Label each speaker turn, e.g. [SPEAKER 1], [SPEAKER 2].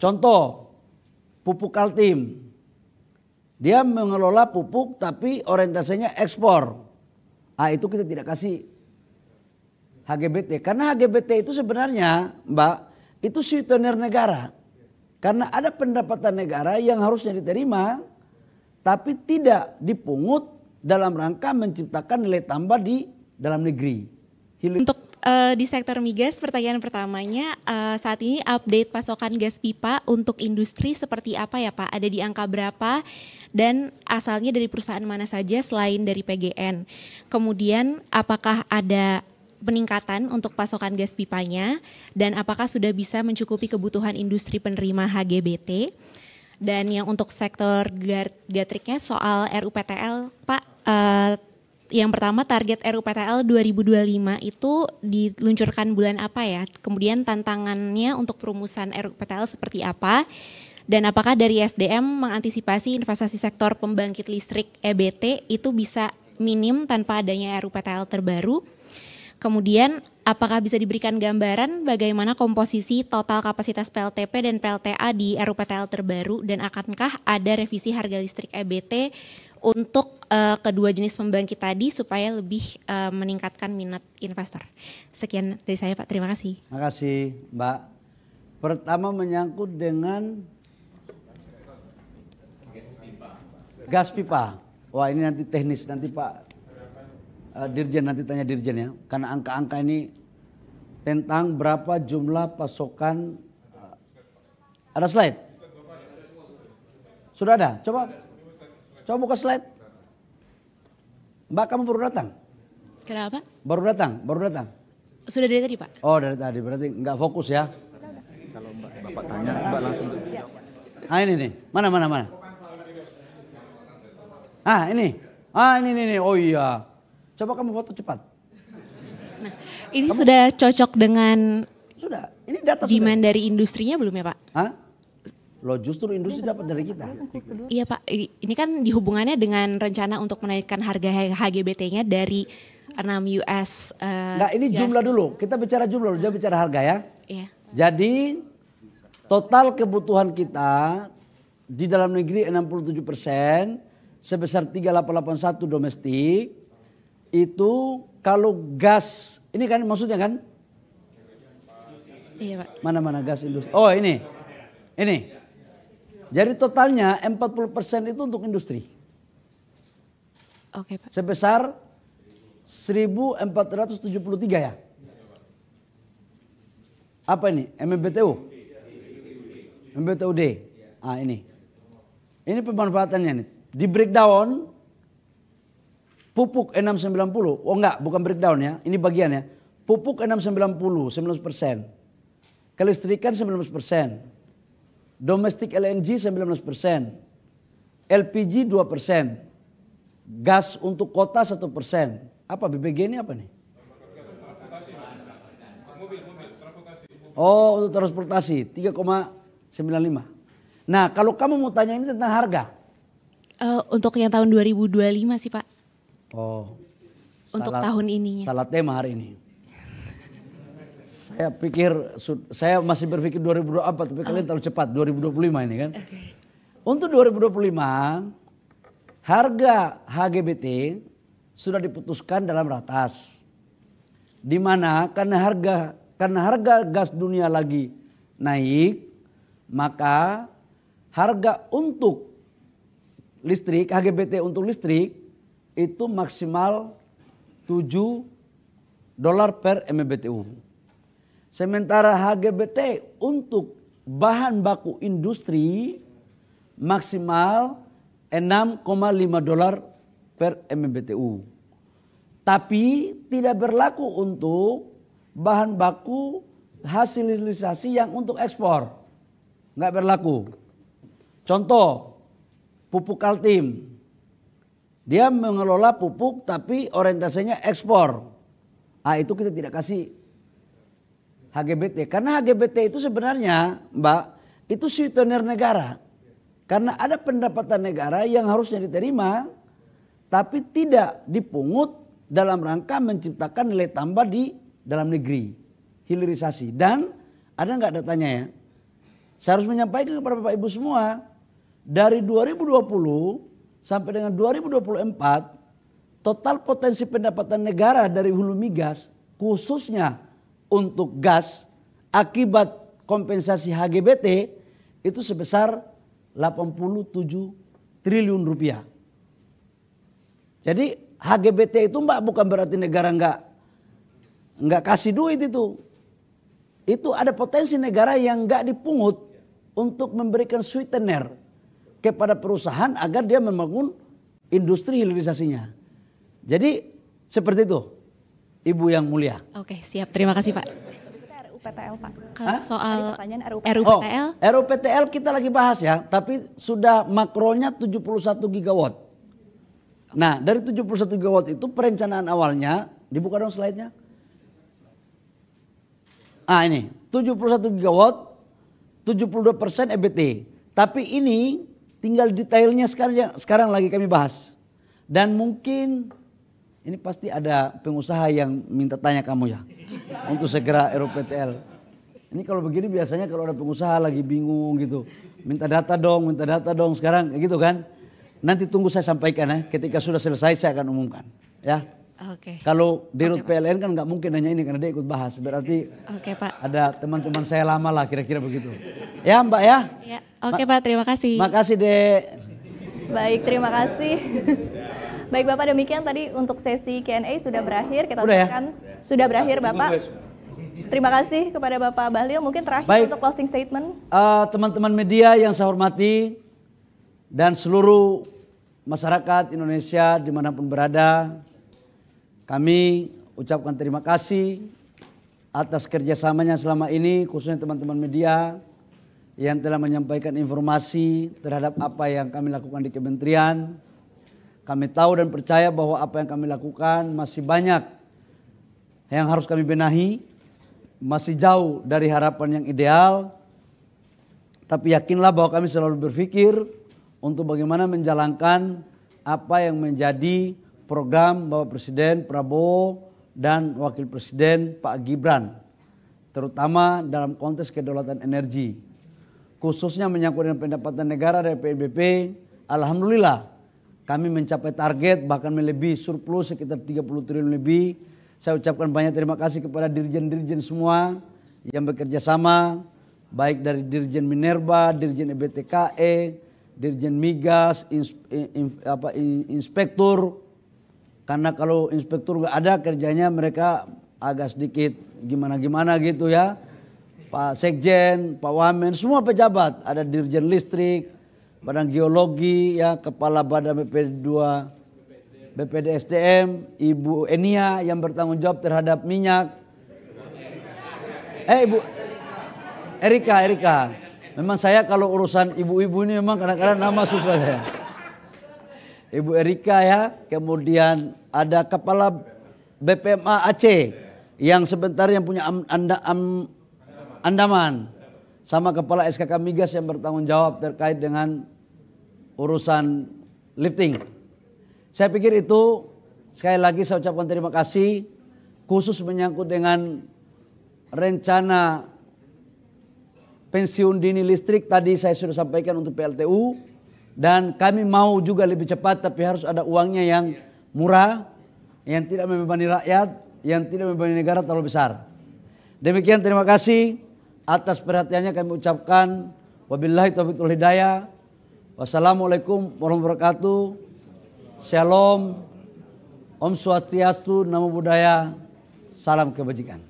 [SPEAKER 1] Contoh, pupuk Kaltim. Dia mengelola pupuk tapi orientasinya ekspor. Itu kita tidak kasih HGBT. Karena HGBT itu sebenarnya, Mbak, itu souvenir negara. Karena ada pendapatan negara yang harusnya diterima, tapi tidak dipungut dalam rangka menciptakan nilai tambah di dalam negeri.
[SPEAKER 2] Untuk di sektor migas, pertanyaan pertamanya, saat ini update pasokan gas pipa untuk industri seperti apa ya Pak? Ada di angka berapa dan asalnya dari perusahaan mana saja selain dari PGN? Kemudian apakah ada peningkatan untuk pasokan gas pipanya dan apakah sudah bisa mencukupi kebutuhan industri penerima HGBT? Dan yang untuk sektor gatriknya soal RUPTL, Pak, yang pertama target RUPTL 2025 itu diluncurkan bulan apa ya? Kemudian tantangannya untuk perumusan RUPTL seperti apa? Dan apakah dari SDM mengantisipasi investasi sektor pembangkit listrik EBT itu bisa minim tanpa adanya RUPTL terbaru? Kemudian apakah bisa diberikan gambaran bagaimana komposisi total kapasitas PLTP dan PLTA di RUPTL terbaru dan akankah ada revisi harga listrik EBT untuk kedua jenis pembangkit tadi supaya lebih meningkatkan minat investor. Sekian dari saya Pak, terima kasih.
[SPEAKER 1] Terima kasih Mbak. Pertama menyangkut dengan gas pipa. Wah ini nanti teknis, nanti Pak Dirjen nanti tanya Dirjen ya. Karena angka-angka ini tentang berapa jumlah pasokan. Ada slide? Sudah ada? Coba buka slide. Mbak kamu baru datang?
[SPEAKER 2] Kenapa?
[SPEAKER 1] Baru datang?
[SPEAKER 2] Sudah dari tadi Pak.
[SPEAKER 1] Oh dari tadi, berarti nggak fokus ya?
[SPEAKER 3] Kalau Bapak tanya, Mbak langsung.
[SPEAKER 1] Ini nih, mana? Ini. Oh iya. Coba kamu foto cepat.
[SPEAKER 2] Nah, ini sudah cocok dengan
[SPEAKER 1] Sudah, ini data
[SPEAKER 2] demand
[SPEAKER 1] sudah.
[SPEAKER 2] dari industrinya belum ya Pak?
[SPEAKER 1] Loh justru industri dapat dari kita.
[SPEAKER 2] Iya Pak, ini kan dihubungannya dengan rencana untuk menaikkan harga HGBT-nya dari 6 US.
[SPEAKER 1] Nah ini jumlah dulu, kita bicara jumlah dulu, jangan bicara harga ya.
[SPEAKER 2] Iya.
[SPEAKER 1] Jadi total kebutuhan kita di dalam negeri 67%, sebesar 3881 domestik. Itu kalau gas, ini kan maksudnya kan?
[SPEAKER 2] Iya Pak.
[SPEAKER 1] Mana gas industri? Oh ini. Jadi totalnya 40% itu untuk industri.
[SPEAKER 2] Oke Pak.
[SPEAKER 1] Sebesar 1473 ya. Apa ini? MMBTU? MMBTUD. Ini. Ini pemanfaatannya nih. Di breakdown pupuk 690. Oh enggak, bukan breakdown ya. Ini bagiannya. Pupuk 690, 19%. Kelistrikan 19%. Domestik LNG 19%, LPG 2%, gas untuk kota 1%. Apa BPG ini apa nih? Oh untuk transportasi 3,95. Nah kalau kamu mau tanya ini tentang harga.
[SPEAKER 2] Untuk yang tahun 2025 sih Pak.
[SPEAKER 1] Oh.
[SPEAKER 2] Untuk tahun ininya.
[SPEAKER 1] Salah tema hari ini. Saya pikir, saya masih berpikir 2024, tapi kalian terlalu cepat, 2025 ini kan.
[SPEAKER 2] Okay.
[SPEAKER 1] Untuk 2025, harga HGBT sudah diputuskan dalam ratas. Di mana karena harga gas dunia lagi naik, maka harga untuk listrik, HGBT untuk listrik itu maksimal $7 per MMBTU. Sementara HGBT untuk bahan baku industri maksimal $6,5 per MMBTU. Tapi tidak berlaku untuk bahan baku hasil hilirisasi yang untuk ekspor. Nggak berlaku. Contoh, pupuk Kaltim. Dia mengelola pupuk tapi orientasinya ekspor. Itu kita tidak kasih HGBT. Karena HGBT itu sebenarnya Mbak, itu souvenir negara. Karena ada pendapatan negara yang harusnya diterima, tapi tidak dipungut dalam rangka menciptakan nilai tambah di dalam negeri. Hilirisasi. Dan ada nggak datanya ya? Saya harus menyampaikan kepada Bapak Ibu semua, dari 2020 sampai dengan 2024, total potensi pendapatan negara dari hulu migas, khususnya untuk gas, akibat kompensasi HGBT, itu sebesar 87 triliun rupiah. Jadi HGBT itu Mbak bukan berarti negara nggak kasih duit itu. Itu ada potensi negara yang nggak dipungut untuk memberikan sweetener kepada perusahaan agar dia membangun industri hilirisasinya. Jadi seperti itu, Ibu yang mulia.
[SPEAKER 2] Oke, siap. Terima kasih, Pak.
[SPEAKER 4] RUPTL, Pak.
[SPEAKER 2] Soal
[SPEAKER 4] Pertanyaan
[SPEAKER 2] RUPTL.
[SPEAKER 1] RUPTL kita lagi bahas ya, tapi sudah makronya 71 gigawatt. Nah, dari 71 gigawatt itu perencanaan awalnya, dibuka dong slide-nya. Ini 71 gigawatt, 72% EBT. Tapi ini tinggal detailnya sekarang lagi kami bahas. Dan mungkin ini pasti ada pengusaha yang minta tanya kamu ya, untuk segera RUPTL. Ini kalau begini biasanya kalau ada pengusaha lagi bingung gitu, minta data dong sekarang kayak gitu kan. Nanti tunggu saya sampaikan ya, ketika sudah selesai saya akan umumkan ya.
[SPEAKER 2] Oke.
[SPEAKER 1] Kalau di RUT PLN kan nggak mungkin hanya ini karena dia ikut bahas, berarti
[SPEAKER 2] Oke, Pak.
[SPEAKER 1] ada teman-teman saya lama lah kira-kira begitu. Ya Mbak ya.
[SPEAKER 2] Ya, oke Pak, terima kasih.
[SPEAKER 1] Makasih Dek.
[SPEAKER 4] Baik, terima kasih. Baik Bapak, demikian tadi untuk sesi Q&A sudah berakhir. Kita
[SPEAKER 1] Udah ya?
[SPEAKER 4] ucapkan sudah berakhir Bapak. Terima kasih kepada Bapak Bahlil. Mungkin terakhir
[SPEAKER 1] Baik.
[SPEAKER 4] untuk closing statement.
[SPEAKER 1] Teman-teman media yang saya hormati dan seluruh masyarakat Indonesia dimanapun berada, kami ucapkan terima kasih atas kerjasamanya selama ini, khususnya teman-teman media yang telah menyampaikan informasi terhadap apa yang kami lakukan di kementerian. Kami tahu dan percaya bahwa apa yang kami lakukan masih banyak yang harus kami benahi, masih jauh dari harapan yang ideal. Tapi yakinlah bahwa kami selalu berpikir untuk bagaimana menjalankan apa yang menjadi program Bapak Presiden Prabowo dan Wakil Presiden Pak Gibran, terutama dalam konteks kedaulatan energi, khususnya menyangkut dengan pendapatan negara dari PNBP. Alhamdulillah kami mencapai target, bahkan melebihi surplus sekitar 30 triliun lebih. Saya ucapkan banyak terima kasih kepada dirjen-dirjen semua yang bekerja sama, baik dari Dirjen Minerba, Dirjen EBTKE, Dirjen Migas, inspektur. Karena kalau inspektur nggak ada kerjanya mereka agak sedikit gimana-gimana gitu ya. Pak Sekjen, Pak Wamen, semua pejabat, ada Dirjen Listrik, Badan Geologi, ya, Kepala Badan BPDSDM, Ibu Enia yang bertanggung jawab terhadap minyak. Ibu Erika. Memang saya kalau urusan ibu-ibu ini memang kadang-kadang nama susah saya. Ibu Erika ya, kemudian ada Kepala BPMA Aceh yang sebentar yang punya Andaman, sama Kepala SKK Migas yang bertanggung jawab terkait dengan urusan lifting. Saya pikir itu sekali lagi saya ucapkan terima kasih, khusus menyangkut dengan rencana pensiun dini listrik tadi saya sudah sampaikan untuk PLTU, dan kami mau juga lebih cepat tapi harus ada uangnya yang murah, yang tidak membebani rakyat, yang tidak membebani negara terlalu besar. Demikian, terima kasih atas perhatiannya kami ucapkan. Wabillahi taufiq wal hidayah. Wassalamualaikum warahmatullahi wabarakatuh. Shalom. Om Swastiastu, Namo Buddhaya. Salam kebajikan.